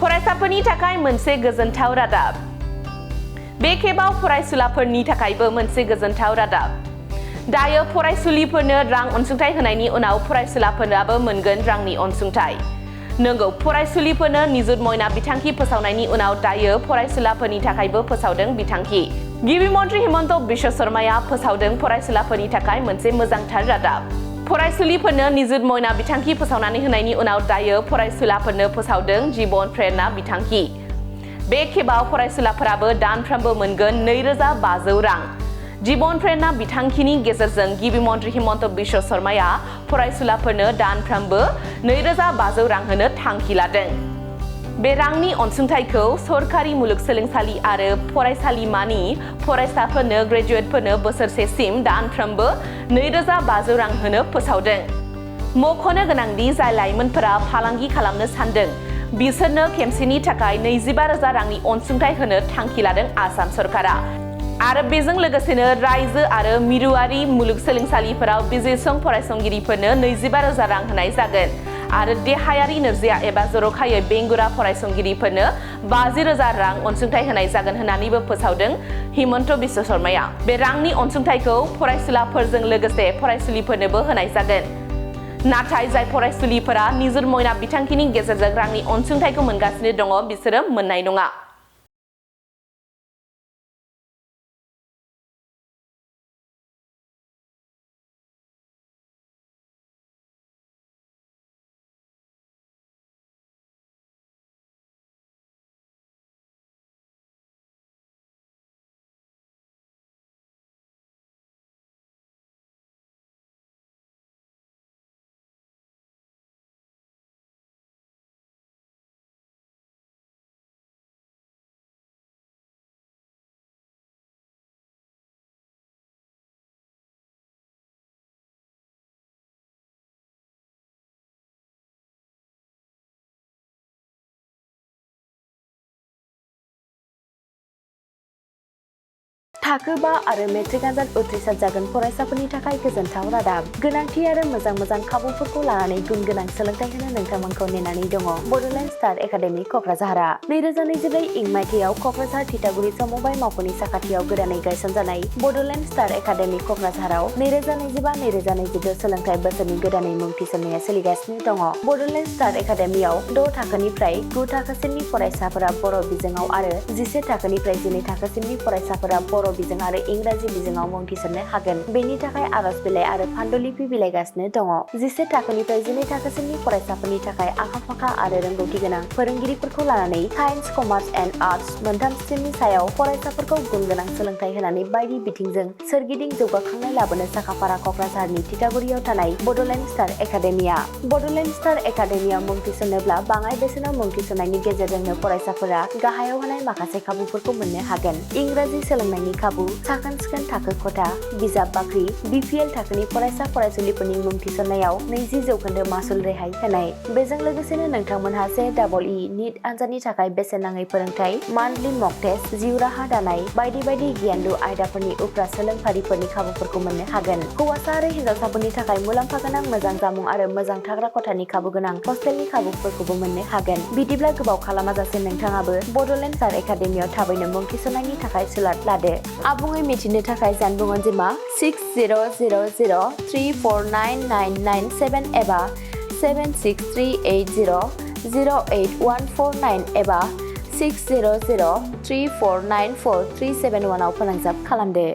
फरायसाफोरनि थाखाय मोनसे गोजोनथाव रादाब। बे खेबाव फरायसुलाफोरनि थाखायबो मोनसे गोजोनथाव रादाब। दायो फरायसुलिफोरनो रां अनसुंथाइ होनायनि उनाव फरायसुलाफोराबो मोनगोन रांनि अनसुंथाइ। नंगौ, फरायसुलिफोरनो निजुत मयना बिथांखि फोसावनायनि उनाव दायो फरायसुलाफोरनि थाखायबो फोसावदों बिथांखि। गिबि मन्त्रि हिमन्त बिश्व शर्माया फोसावदों फरायसुलाफोरनि थाखाय मोनसे मोजांथार रादाब। फरायसुलिफोरनो निजुत मयना बिथांखि फोसावनानै होनायनि उनाव दायो फरायसुलाफोरनो फोसावदों जिबन प्रेरणा बिथांखि। बे खेबाव फरायसुलाफोराबो दानफ्रोमबो मोनगोन 2500 रां। जिबन प्रेरणा बिथांखिनि गेजेरजों गिबि मन्त्रि हिमन्त बिश्व शर्माया फरायसुलाफोरनो दानफ्रोमबो 2500 रां होनो थांखि लादों। बे रांनि अनसुंथाइखौ सरकारि मुलुगसोलोंसालि आरो फरायसालिमानि फरायसाफोरनो ग्रेजुवेटफोरनो बोसोरसेसिम दानफ्रोमबो 2500 रां होनो फोसावदों। मख'नो गोनांदि जाय लाइमोनफोरा फालांगि खालामनो सानदों बिसोरनो खेमसेनि थाखाय 25,000 रांनि अनसुंथाइ होनो थांखि लादों आसाम सरकारा। आरो बेजों लोगोसेनो रायजो आरो मिरुआरि मुलुगसोलोंसालिफोराव बिजिरसं फरायसंगिरिफोरनो 25,000 रां होनाय जागोन आरो देहायारि नोरजिया एबा जर'खायै बेंगुरा फरायसंगिरिफोरनो 50,000 रां अनसुंथाइ होनाय जागोन होननानैबो फोसावदों हिमन्त बिश्व शर्माया। बे रांनि अनसुंथाइखौ फरायसुलाफोरजों लोगोसे फरायसुलिफोरनोबो होनाय जागोन। नाथाय जाय फरायसुलिफोरा निजुत मयना बिथांखिनि गेजेरजों रांनि अनसुंथाइखौ मोनगासिनो दङ बिसोरो मोननाय नङा। थाखो 5 आरो मेट्रिक आनजाद उथ्रिसार जागोन फरायसाफोरनि थाखाय गोजोनथाव रादाब। गोनांथि आरो मोजां खाबुफोरखौ लानानै गुन गोनां सोलोंथाइ होनो नोंथांमोनखौ नेनानै दङ बड'लेण्ड स्टार एकाडेमि क'क्राझारआ। 2024 इं मायथाइयाव क'क्राझार थिथागुरि समबाय मावख'नि साखाथियाव गोदानै गायसनजानाय बड'लेण्ड स्टार एकाडेमि क'क्राझाराव 2025-2026 सोलोंथाइ बोसोरनि गोदानै मुं थिसननाया सोलिगासिनो दङ। बड'लेण्ड स्टार एकाडेमियाव 6 थाखोनिफ्राय 9 थाखोसिमनि फरायसाफोरा बर' बिजोङाव आरो 11 थाखोनिफ्राय 12 थाखोसिमनि फरायसाफोरा बर' बिजों आरो इंराजि बिजोङाव मुं थिसननो हागोन। बेनि थाखाय आर'ज बिलाइ आरो पान्डुलिपि बिलाइगासिनो दङ। 11 थाखोनिफ्राय 12 थाखोसिमनि फरायसाफोरनि थाखाय आखा-फाखा आरो रोंगौथि गोनां फोरोंगिरिफोरखौ लानानै साइन्स, कमार्स एन्ड आर्टस मोनथाम स्ट्रिमनि सायाव फरायसाफोरखौ गुन गोनां सोलोंथाइ होनानै बायदि बिथिंजों सोरगिदिं जौगाखांनाय लाबोनो साखाफारा क'क्राझारनि थिथागुरियाव थानाय Bodoland star academia. Bodoland star एकाडेमियाव मुं थिसननोब्ला बाङाइ बेसेनाव मुं थिसननायनि गेजेरजोंनो फरायसाफोरा गाहायाव होनाय माखासे खाबुफोरखौ मोननो हागोन। इंराजि सोलोंनायनि खाबु, साखोन-सिखोन थाखो खथा, बिजाब बाख्रि, BPL थाखोनि फरायसा-फरायसुलिफोरनि मुं थिसननायाव 20% मासुल रेहाय होनाय। बेजों लोगोसेनो नोंथांमोनहा JEE नीट आनजादनि थाखाय बेसेन नाङै फोरोंथाय, मान्थलि मक टेस्ट, जिउ राहा दानाय बायदि गियानलु आयदाफोरनि उफ्रा सोलोंफारिफोरनि खाबुफोरखौ मोननो हागोन। हौवासा आरो हिन्जावसाफोरनि थाखाय मुलाम्फा गोनां मोजां जामुं आरो मोजां थाग्रा खथानि खाबु गोनां हस्टेलनि खाबुफोरखौबो मोननो हागोन। बिदिब्ला गोबाव खालामाजासे नोंथाङाबो बड'लेण्ड स्टार एकाडेमियाव थाबैनो मुं थिसननायनि थाखाय सुलाद लादो। आबुङै मिथिनो थाखाय जानबुं अनजिमा 6000349997 एबा 7638008149 एबा 6003494371 आव फोनांजाब खालामदो।